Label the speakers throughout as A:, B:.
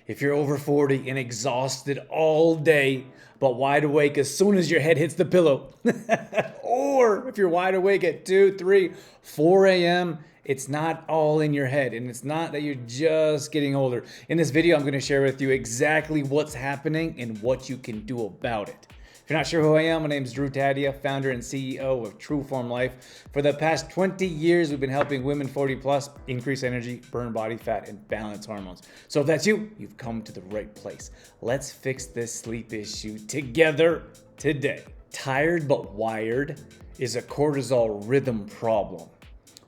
A: If you're over 40 and exhausted all day, but wide awake as soon as your head hits the pillow, or if you're wide awake at 2, 3, 4 a.m., it's not all in your head, and it's not that you're just getting older. In this video, I'm going to share with you exactly what's happening and what you can do about it. If you're not sure who I am, my name is Drew Tadia, founder and CEO of True Form Life. For the past 20 years, we've been helping women 40 plus increase energy, burn body fat, and balance hormones. So if that's you, you've come to the right place. Let's fix this sleep issue together today. Tired but wired is a cortisol rhythm problem.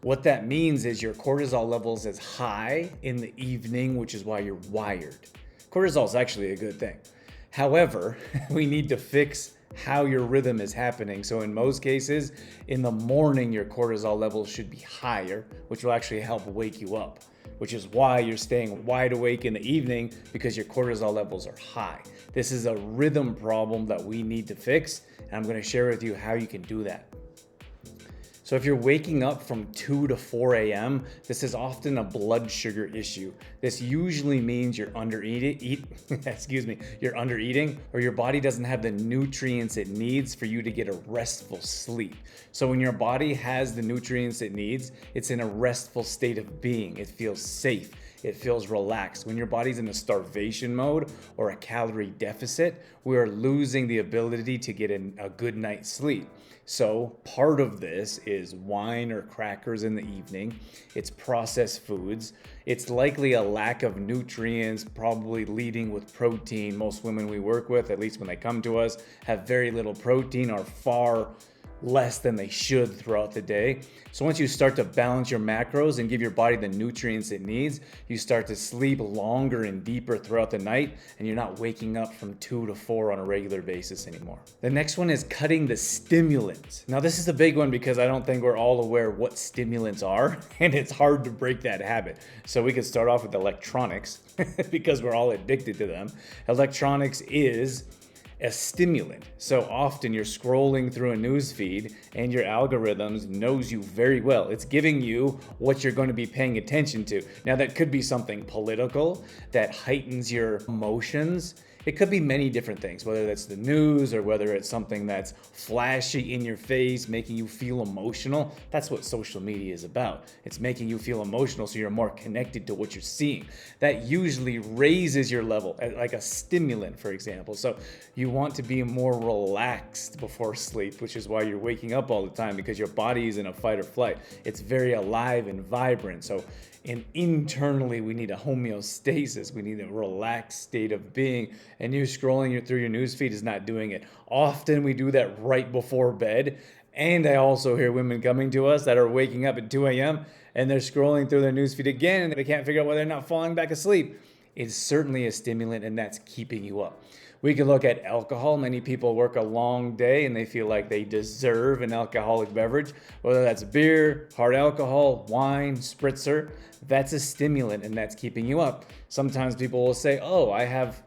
A: What that means is your cortisol levels is high in the evening, which is why you're wired. Cortisol is actually a good thing. However, we need to fix how your rhythm is happening. So in most cases, in the morning, your cortisol levels should be higher, which will actually help wake you up, which is why you're staying wide awake in the evening, because your cortisol levels are high. This is a rhythm problem that we need to fix, and I'm going to share with you how you can do that. So if you're waking up from 2 to 4 a.m., this is often a blood sugar issue. This usually means you're undereating, or your body doesn't have the nutrients it needs for you to get a restful sleep. So when your body has the nutrients it needs, it's in a restful state of being. It feels safe. It feels relaxed. When your body's in a starvation mode or a calorie deficit, we are losing the ability to get a good night's sleep. So part of this is wine or crackers in the evening. It's processed foods. It's likely a lack of nutrients, probably leading with protein. Most women we work with, at least when they come to us, have very little protein or far less than they should throughout the day. So once you start to balance your macros and give your body the nutrients it needs, you start to sleep longer and deeper throughout the night, and you're not waking up from 2 to 4 on a regular basis anymore. The next one is cutting the stimulants. Now this is a big one because I don't think we're all aware what stimulants are, and it's hard to break that habit. So we could start off with electronics because we're all addicted to them. Electronics is a stimulant. So often you're scrolling through a news feed and your algorithms knows you very well. It's giving you what you're going to be paying attention to. Now that could be something political that heightens your emotions. It could be many different things, whether that's the news or whether it's something that's flashy in your face, making you feel emotional. That's what social media is about. It's making you feel emotional so you're more connected to what you're seeing. That usually raises your level, like a stimulant, for example. So you want to be more relaxed before sleep, which is why you're waking up all the time, because your body is in a fight or flight. It's very alive and vibrant. So internally, we need a homeostasis. We need a relaxed state of being. And you scrolling through your newsfeed is not doing it. Often we do that right before bed. And I also hear women coming to us that are waking up at 2 a.m. and they're scrolling through their newsfeed again, and they can't figure out why they're not falling back asleep. It's certainly a stimulant, and that's keeping you up. We can look at alcohol. Many people work a long day and they feel like they deserve an alcoholic beverage, whether that's beer, hard alcohol, wine, spritzer. That's a stimulant, and that's keeping you up. Sometimes people will say, oh, I have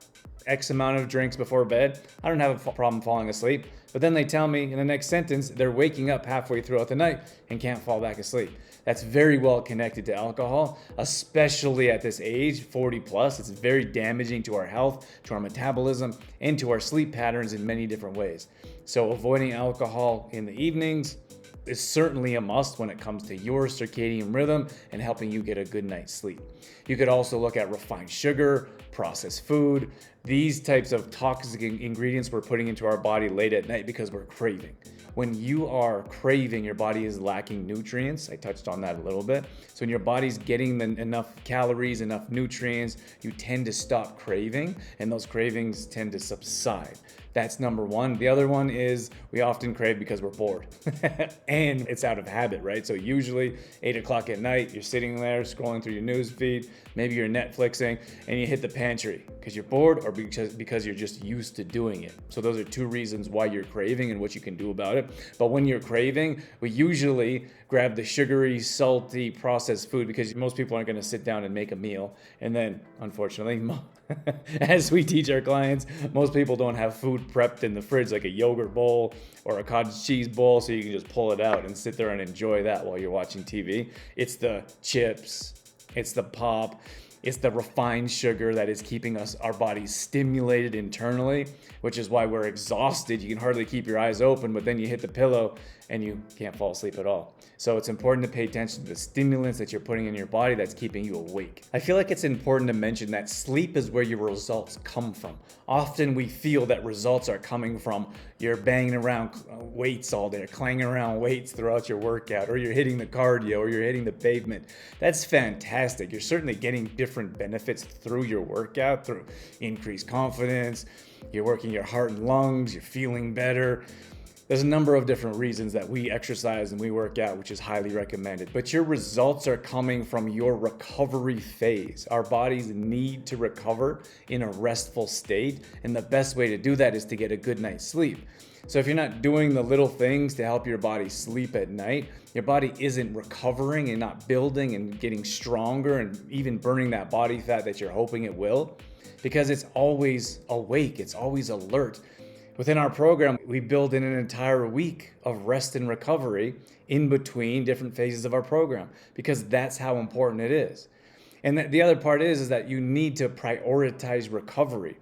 A: X amount of drinks before bed. I don't have a problem falling asleep. But then they tell me in the next sentence, they're waking up halfway throughout the night and can't fall back asleep. That's very well connected to alcohol, especially at this age, 40 plus. It's very damaging to our health, to our metabolism, and to our sleep patterns in many different ways. So avoiding alcohol in the evenings is certainly a must when it comes to your circadian rhythm and helping you get a good night's sleep. You could also look at refined sugar, processed food, these types of toxic ingredients we're putting into our body late at night because we're craving. When you are craving, your body is lacking nutrients. I touched on that a little bit. So when your body's getting enough calories, enough nutrients, you tend to stop craving, and those cravings tend to subside. That's number one. The other one is we often crave because we're bored and it's out of habit, right? So usually 8 o'clock at night, you're sitting there scrolling through your news feed, maybe you're Netflixing, and you hit the pantry because you're bored or because you're just used to doing it. So those are two reasons why you're craving and what you can do about it. But when you're craving, we usually grab the sugary, salty, processed food because most people aren't going to sit down and make a meal. And then, unfortunately, as we teach our clients, most people don't have food prepped in the fridge, like a yogurt bowl or a cottage cheese bowl, so you can just pull it out and sit there and enjoy that while you're watching TV. It's the chips, it's the pop. It's the refined sugar that is keeping our bodies stimulated internally, which is why we're exhausted. You can hardly keep your eyes open, but then you hit the pillow and you can't fall asleep at all. So it's important to pay attention to the stimulants that you're putting in your body that's keeping you awake. I feel like it's important to mention that sleep is where your results come from. Often we feel that results are coming from you're banging around weights all day, clanging around weights throughout your workout, or you're hitting the cardio, or you're hitting the pavement. That's fantastic. You're certainly getting different benefits through your workout, through increased confidence. You're working your heart and lungs, you're feeling better. There's a number of different reasons that we exercise and we work out, which is highly recommended. But your results are coming from your recovery phase. Our bodies need to recover in a restful state, and the best way to do that is to get a good night's sleep. So if you're not doing the little things to help your body sleep at night, your body isn't recovering and not building and getting stronger and even burning that body fat that you're hoping it will, because it's always awake, it's always alert. Within our program, we build in an entire week of rest and recovery in between different phases of our program, because that's how important it is. And the other part is that you need to prioritize recovery.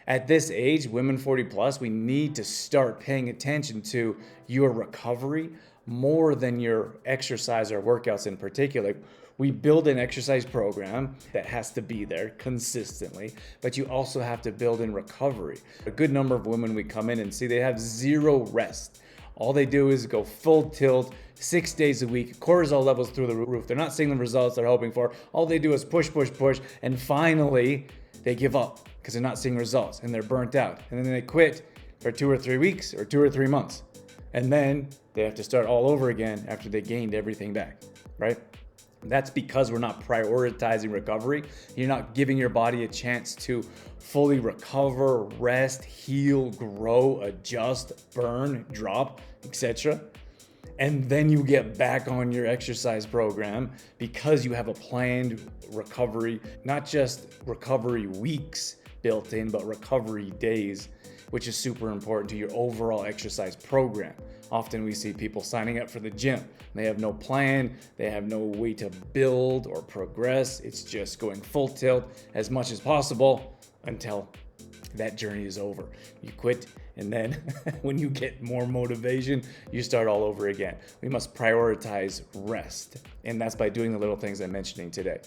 A: At this age, women 40 plus, we need to start paying attention to your recovery more than your exercise or workouts in particular. We build an exercise program that has to be there consistently, but you also have to build in recovery. A good number of women we come in and see, they have zero rest. All they do is go full tilt 6 days a week, cortisol levels through the roof. They're not seeing the results they're hoping for. All they do is push, and finally they give up because they're not seeing results and they're burnt out. And then they quit for 2 or 3 weeks or 2 or 3 months. And then they have to start all over again after they gained everything back, right? That's because we're not prioritizing recovery. You're not giving your body a chance to fully recover, rest, heal, grow, adjust, burn, drop, etc. And then you get back on your exercise program because you have a planned recovery, not just recovery weeks built in, but recovery days, which is super important to your overall exercise program. Often we see people signing up for the gym. They have no plan, they have no way to build or progress. It's just going full tilt as much as possible until that journey is over. You quit, and then when you get more motivation, you start all over again. We must prioritize rest, and that's by doing the little things I'm mentioning today.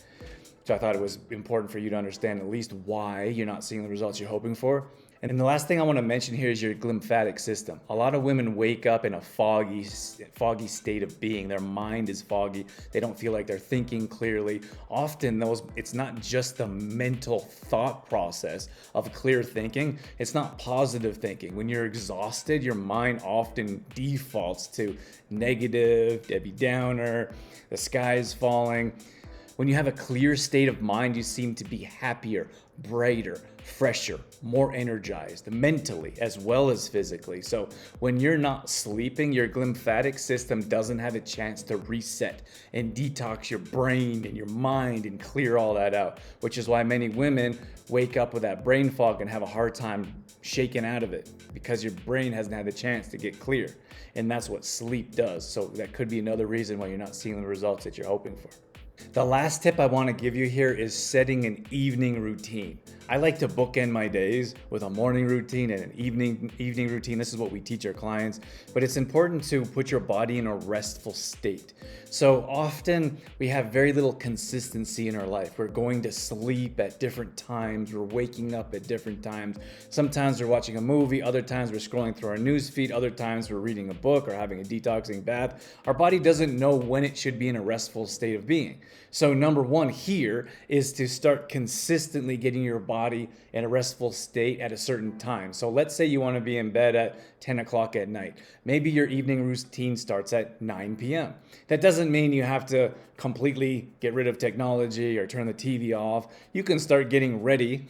A: So I thought it was important for you to understand at least why you're not seeing the results you're hoping for. And the last thing I want to mention here is your lymphatic system. A lot of women wake up in a foggy state of being. Their mind is foggy. They don't feel like they're thinking clearly. Often it's not just the mental thought process of clear thinking. It's not positive thinking. When you're exhausted, your mind often defaults to negative, Debbie Downer, the sky is falling. When you have a clear state of mind, you seem to be happier, brighter, fresher, more energized, mentally as well as physically. So when you're not sleeping, your lymphatic system doesn't have a chance to reset and detox your brain and your mind and clear all that out, which is why many women wake up with that brain fog and have a hard time shaking out of it because your brain hasn't had the chance to get clear. And that's what sleep does. So that could be another reason why you're not seeing the results that you're hoping for. The last tip I want to give you here is setting an evening routine. I like to bookend my days with a morning routine and an evening routine. This is what we teach our clients, but it's important to put your body in a restful state. So often we have very little consistency in our life. We're going to sleep at different times. We're waking up at different times. Sometimes we're watching a movie. Other times we're scrolling through our news feed. Other times we're reading a book or having a detoxing bath. Our body doesn't know when it should be in a restful state of being. So number one here is to start consistently getting your body in a restful state at a certain time. So let's say you want to be in bed at 10 o'clock at night. Maybe your evening routine starts at 9 p.m. That doesn't mean you have to completely get rid of technology or turn the TV off. You can start getting ready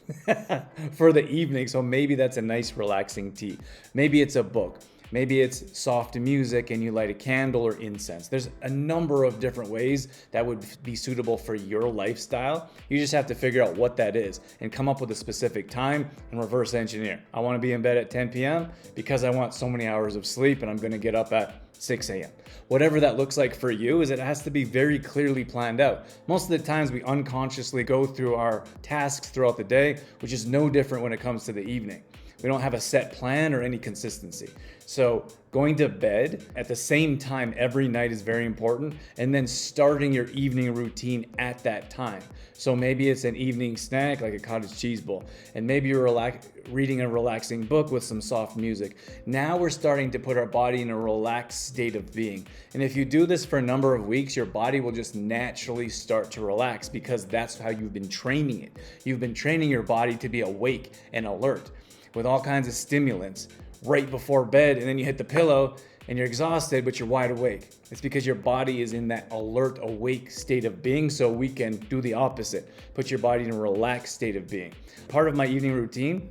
A: for the evening. So maybe that's a nice relaxing tea. Maybe it's a book. Maybe it's soft music and you light a candle or incense. There's a number of different ways that would be suitable for your lifestyle. You just have to figure out what that is and come up with a specific time and reverse engineer. I want to be in bed at 10 p.m. because I want so many hours of sleep and I'm going to get up at 6 a.m. Whatever that looks like for you, is it has to be very clearly planned out. Most of the times we unconsciously go through our tasks throughout the day, which is no different when it comes to the evening. We don't have a set plan or any consistency. So going to bed at the same time every night is very important, and then starting your evening routine at that time. So maybe it's an evening snack like a cottage cheese bowl, and maybe you're reading a relaxing book with some soft music. Now we're starting to put our body in a relaxed state of being. And if you do this for a number of weeks, your body will just naturally start to relax because that's how you've been training it. You've been training your body to be awake and alert with all kinds of stimulants right before bed, and then you hit the pillow and you're exhausted, but you're wide awake. It's because your body is in that alert, awake state of being, so we can do the opposite. Put your body in a relaxed state of being. Part of my evening routine,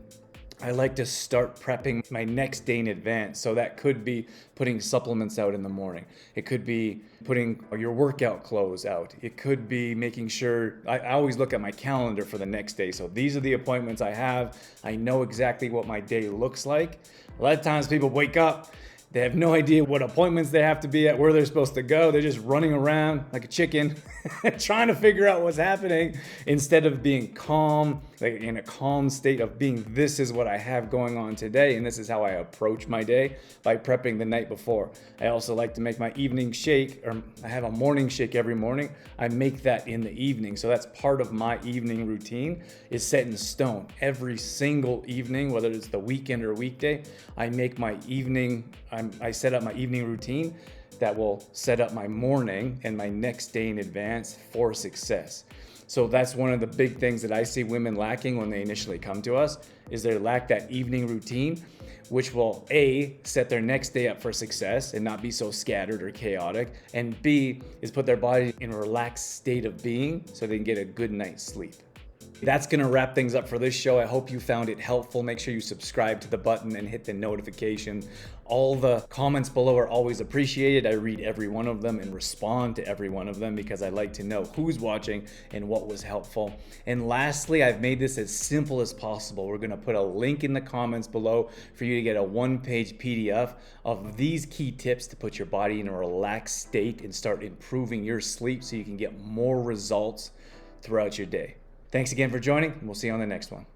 A: I like to start prepping my next day in advance. So that could be putting supplements out in the morning. It could be putting your workout clothes out. It could be making sure, I always look at my calendar for the next day. So these are the appointments I have. I know exactly what my day looks like. A lot of times people wake up, they have no idea what appointments they have to be at, where they're supposed to go. They're just running around like a chicken, trying to figure out what's happening instead of being calm, like in a calm state of being, this is what I have going on today, and this is how I approach my day by prepping the night before. I also like to make my evening shake, or I have a morning shake every morning. I make that in the evening. So that's part of my evening routine, is set in stone. Every single evening, whether it's the weekend or weekday, I make my evening, I set up my evening routine that will set up my morning and my next day in advance for success. So that's one of the big things that I see women lacking when they initially come to us, is they lack that evening routine, which will A, set their next day up for success and not be so scattered or chaotic, and B, is put their body in a relaxed state of being so they can get a good night's sleep. That's gonna wrap things up for this show. I hope you found it helpful. Make sure you subscribe to the button and hit the notification. All the comments below are always appreciated. I read every one of them and respond to every one of them because I like to know who's watching and what was helpful. And lastly, I've made this as simple as possible. We're gonna put a link in the comments below for you to get a one-page PDF of these key tips to put your body in a relaxed state and start improving your sleep so you can get more results throughout your day. Thanks again for joining, and we'll see you on the next one.